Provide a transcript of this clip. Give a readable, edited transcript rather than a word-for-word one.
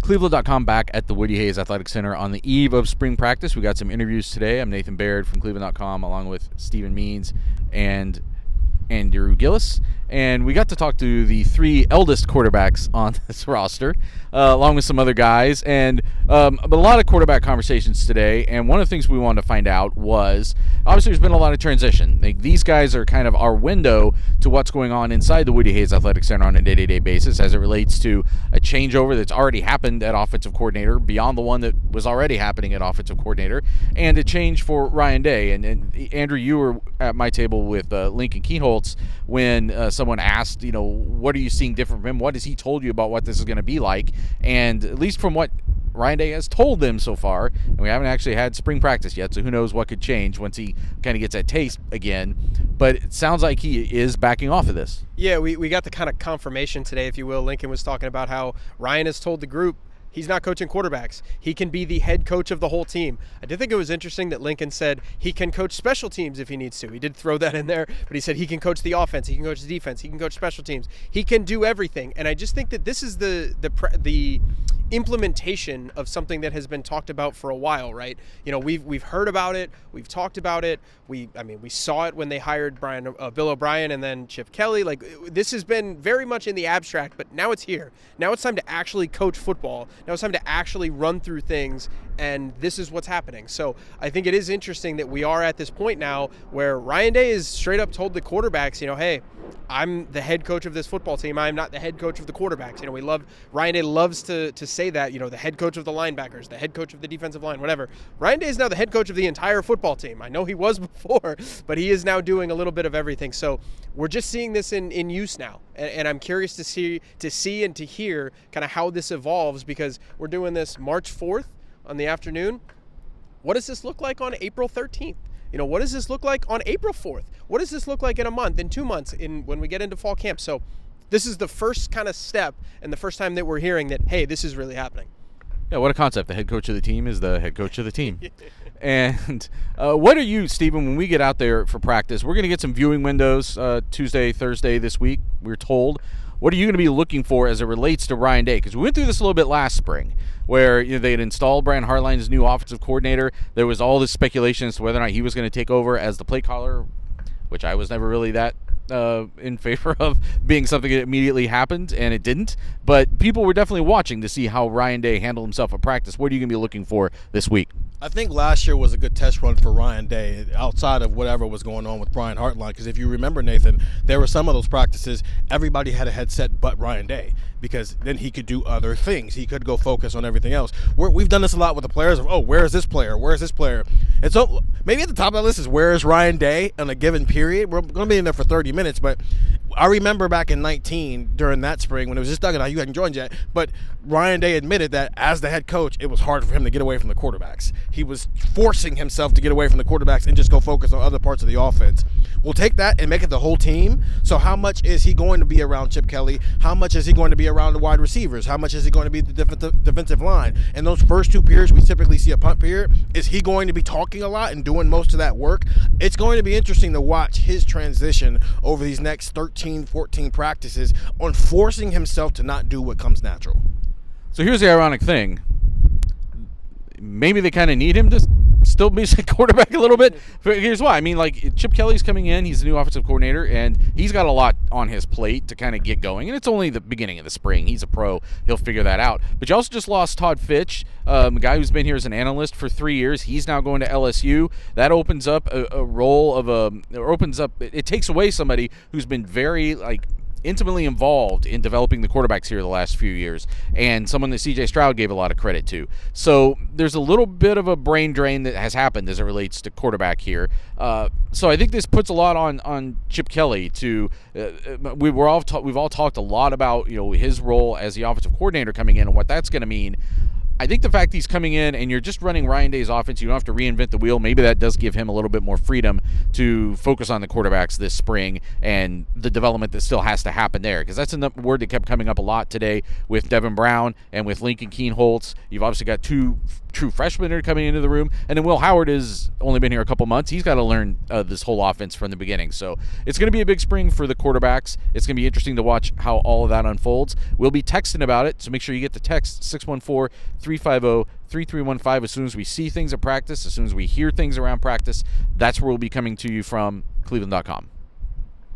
Cleveland.com back at the Woody Hayes Athletic Center on the eve of spring practice. We got some interviews today. I'm Nathan Baird from Cleveland.com along with Stephen Means and Andrew Gillis. And we got to talk to the three eldest quarterbacks on this roster, along with some other guys. And but a lot of quarterback conversations today. And one of the things we wanted to find out was, obviously, there's been a lot of transition. These guys are kind of our window to what's going on inside the Woody Hayes Athletic Center on a day-to-day basis as it relates to a changeover that's already happened at offensive coordinator, beyond the one that was already happening at offensive coordinator, and a change for Ryan Day. And Andrew, you were at my table with Lincoln Kienholz when someone asked, what are you seeing different from him? What has he told you about what this is going to be like? And at least from what Ryan Day has told them so far, and we haven't actually had spring practice yet, so who knows what could change once he kind of gets that taste again. But it sounds like he is backing off of this. Yeah, we got the kind of confirmation today, if you will. Lincoln was talking about how Ryan has told the group he's not coaching quarterbacks. He can be the head coach of the whole team. I did think it was interesting that Lincoln said he can coach special teams if he needs to. He did throw that in there, but he said he can coach the offense, he can coach the defense, he can coach special teams. He can do everything. And I just think that this is the implementation of something that has been talked about for a while, right? We've heard about it, we've talked about it. We saw it when they hired Bill O'Brien and then Chip Kelly. Like, this has been very much in the abstract, but now it's here. Now it's time to actually coach football. Now it's time to actually run through things, and this is what's happening. So I think it is interesting that we are at this point now where Ryan Day is straight up told the quarterbacks, hey, I'm the head coach of this football team. I'm not the head coach of the quarterbacks. Ryan Day loves to say that, the head coach of the linebackers, the head coach of the defensive line, whatever. Ryan Day is now the head coach of the entire football team. I know he was before, but he is now doing a little bit of everything. So we're just seeing this in use now. And I'm curious to see and to hear kind of how this evolves, because we're doing this March 4th on the afternoon. What does this look like on April 13th? What does this look like on April 4th? What does this look like in a month, in 2 months, when we get into fall camp? So this is the first kind of step and the first time that we're hearing that, hey, this is really happening. Yeah, what a concept. The head coach of the team is the head coach of the team. And what are you, Stephen, when we get out there for practice? We're going to get some viewing windows Tuesday, Thursday this week, we're told. What are you going to be looking for as it relates to Ryan Day? Because we went through this a little bit last spring, where they had installed Brian Hartline as new offensive coordinator. There was all this speculation as to whether or not he was going to take over as the play caller, which I was never really that in favor of being something that immediately happened, and it didn't. But people were definitely watching to see how Ryan Day handled himself at practice. What are you going to be looking for this week? I think last year was a good test run for Ryan Day outside of whatever was going on with Brian Hartline, because if you remember, Nathan, there were some of those practices everybody had a headset but Ryan Day, because then he could do other things. He could go focus on everything else. We've done this a lot with the players of, where is this player? Where is this player? And so maybe at the top of the list is, where is Ryan Day on a given period? We're going to be in there for 30 minutes, but I remember back in 19 during that spring when it was just Doug and I, you hadn't joined yet, but Ryan Day admitted that as the head coach, it was hard for him to get away from the quarterbacks. He was forcing himself to get away from the quarterbacks and just go focus on other parts of the offense. We'll take that and make it the whole team. So how much is he going to be around Chip Kelly? How much is he going to be around the wide receivers? How much is he going to be the defensive line? And those first two periods, we typically see a punt period. Is he going to be talking a lot and doing most of that work? It's going to be interesting to watch his transition over these next 13, 14 practices on forcing himself to not do what comes natural. So here's the ironic thing. Maybe they kind of need him to still be a quarterback a little bit. Here's why. Chip Kelly's coming in. He's the new offensive coordinator, and he's got a lot on his plate to kind of get going. And it's only the beginning of the spring. He's a pro. He'll figure that out. But you also just lost Todd Fitch, a guy who's been here as an analyst for 3 years. He's now going to LSU. That opens up a role of it takes away somebody who's been very, intimately involved in developing the quarterbacks here the last few years, and someone that C.J. Stroud gave a lot of credit to. So there's a little bit of a brain drain that has happened as it relates to quarterback here. So I think this puts a lot on Chip Kelly to. We've all talked a lot about his role as the offensive coordinator coming in and what that's going to mean. I think the fact he's coming in and you're just running Ryan Day's offense, you don't have to reinvent the wheel. Maybe that does give him a little bit more freedom to focus on the quarterbacks this spring and the development that still has to happen there. Because that's a word that kept coming up a lot today with Devin Brown and with Lincoln Keenholz. You've obviously got two true freshmen that are coming into the room. And then Will Howard has only been here a couple months. He's got to learn this whole offense from the beginning. So it's going to be a big spring for the quarterbacks. It's going to be interesting to watch how all of that unfolds. We'll be texting about it, so make sure you get the text 614-350-3315 as soon as we see things at practice, as soon as we hear things around practice. That's where we'll be coming to you from cleveland.com.